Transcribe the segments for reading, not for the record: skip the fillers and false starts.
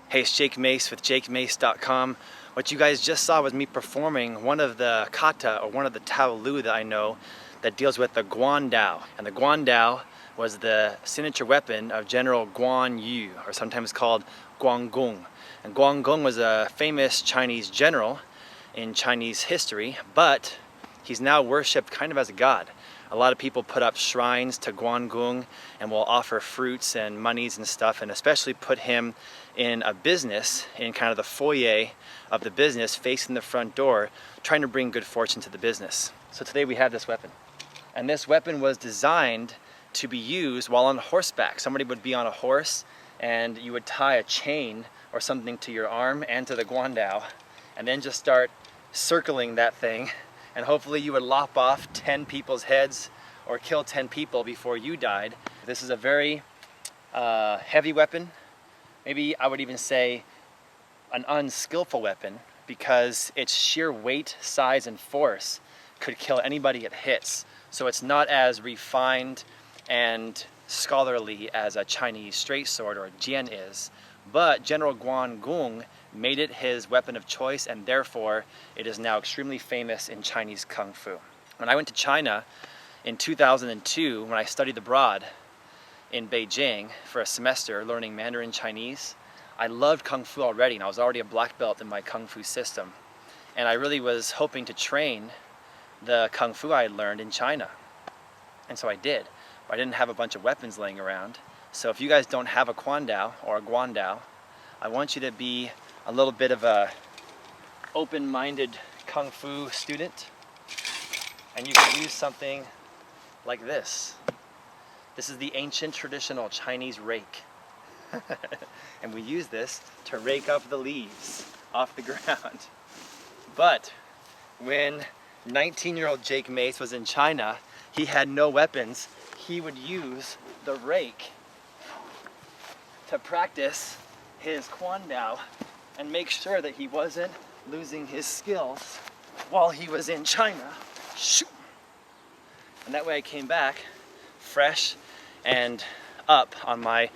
Hey, it's Jake Mace with JakeMace.com. What you guys just saw was me performing one of the kata, or one of the Tao Lu that I know, that deals with the Guan Dao. And the Guan Dao was the signature weapon of General Guan Yu, or sometimes called Guan Gong. And Guan Gong was a famous Chinese general in Chinese history, but he's now worshipped kind of as a god. A lot of people put up shrines to Guan Gong and will offer fruits and monies and stuff, and especially put him in a business, in kind of the foyer of the business facing the front door, trying to bring good fortune to the business. So today we have this weapon. And this weapon was designed to be used while on horseback. Somebody would be on a horse and you would tie a chain or something to your arm and to the Guan Dao, and then just start circling that thing, and hopefully you would lop off 10 people's heads or kill 10 people before you died. This is a very heavy weapon. Maybe I would even say an unskillful weapon, because its sheer weight, size, and force could kill anybody it hits. So it's not as refined and scholarly as a Chinese straight sword or a jian is, but General Guan Gong made it his weapon of choice, and therefore it is now extremely famous in Chinese Kung Fu. When I went to China in 2002, when I studied abroad in Beijing for a semester learning Mandarin Chinese, I loved Kung Fu already, and I was already a black belt in my Kung Fu system. And I really was hoping to train the Kung Fu I had learned in China. And so I did. But I didn't have a bunch of weapons laying around. So if you guys don't have a Kwan Dao or a Guan Dao, I want you to be a little bit of a open-minded Kung Fu student, and you can use something like this. This is the ancient traditional Chinese rake. And we use this to rake up the leaves off the ground. But when 19-year-old Jake Mace was in China, he had no weapons. He would use the rake to practice his Kwan Dao and make sure that he wasn't losing his skills while he was in China. And that way I came back fresh and up on my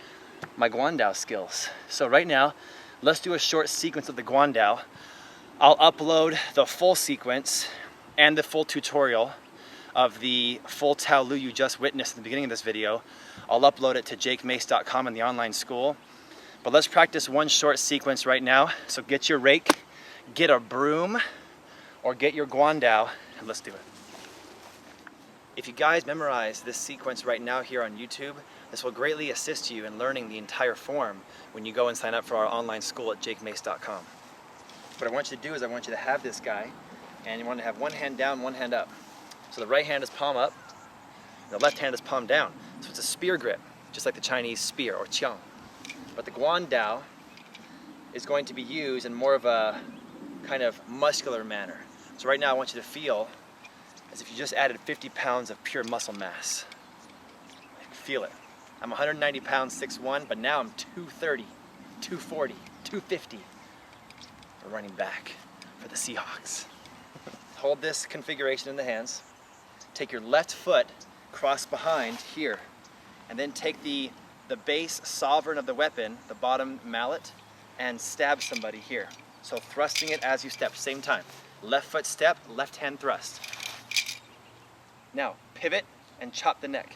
Guan Dao skills. So right now, let's do a short sequence of the Guan Dao. I'll upload the full sequence and the full tutorial of the full Tao Lu you just witnessed in the beginning of this video. I'll upload it to JakeMace.com in the online school. But let's practice one short sequence right now. So get your rake, get a broom, or get your Guan Dao, and let's do it. If you guys memorize this sequence right now here on YouTube, this will greatly assist you in learning the entire form when you go and sign up for our online school at JakeMace.com. What I want you to do is I want you to have this guy, and you want to have one hand down, one hand up. So the right hand is palm up, the left hand is palm down. So it's a spear grip, just like the Chinese spear or qiang. But the Guan Dao is going to be used in more of a kind of muscular manner. So right now I want you to feel as if you just added 50 pounds of pure muscle mass. Feel it. I'm 190 pounds, 6'1", but now I'm 230, 240, 250. We're running back for the Seahawks. Hold this configuration in the hands. Take your left foot, cross behind here, and then take the base sovereign of the weapon, the bottom mallet, and stab somebody here. So thrusting it as you step, same time. Left foot step, left hand thrust. Now pivot and chop the neck.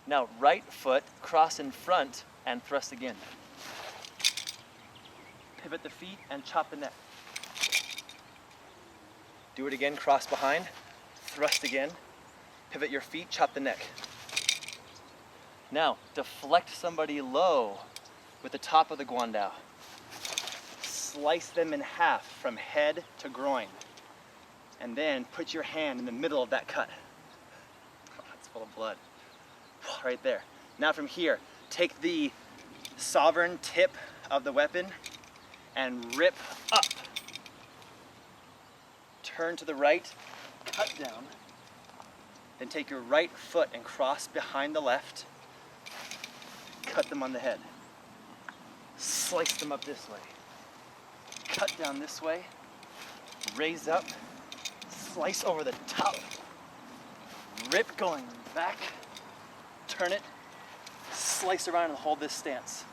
Now right foot, cross in front and thrust again. Pivot the feet and chop the neck. Do it again, cross behind, thrust again, pivot your feet, chop the neck. Now, deflect somebody low with the top of the Guan Dao. Slice them in half from head to groin. And then put your hand in the middle of that cut. Oh, it's full of blood. Right there. Now from here, take the sovereign tip of the weapon and rip up. Turn to the right, cut down, then take your right foot and cross behind the left, cut them on the head. Slice them up this way. Cut down this way, raise up, slice over the top, rip going back, turn it, slice around and hold this stance.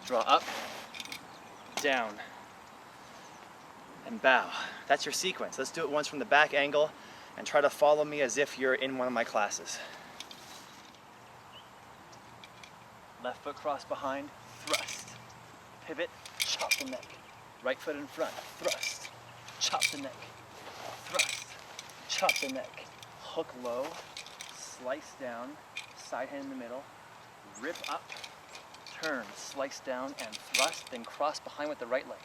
Draw up, down, and bow. That's your sequence. Let's do it once from the back angle and try to follow me as if you're in one of my classes. Left foot cross behind, thrust. Pivot, chop the neck. Right foot in front, thrust. Chop the neck. Thrust. Chop the neck. Hook low, slice down, side hand in the middle, rip up, turn, slice down and thrust, then cross behind with the right leg.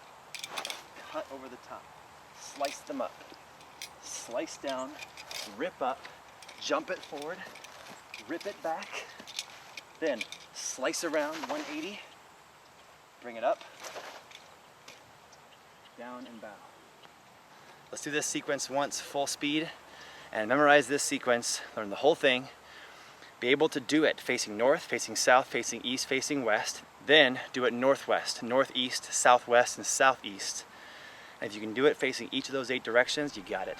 Cut over the top. Slice them up. Slice down, rip up, jump it forward, rip it back, then slice around 180, bring it up, down and bow. Let's do this sequence once, full speed, and memorize this sequence, learn the whole thing, be able to do it facing north, facing south, facing east, facing west, then do it northwest, northeast, southwest, and southeast. And if you can do it facing each of those 8 directions, you got it.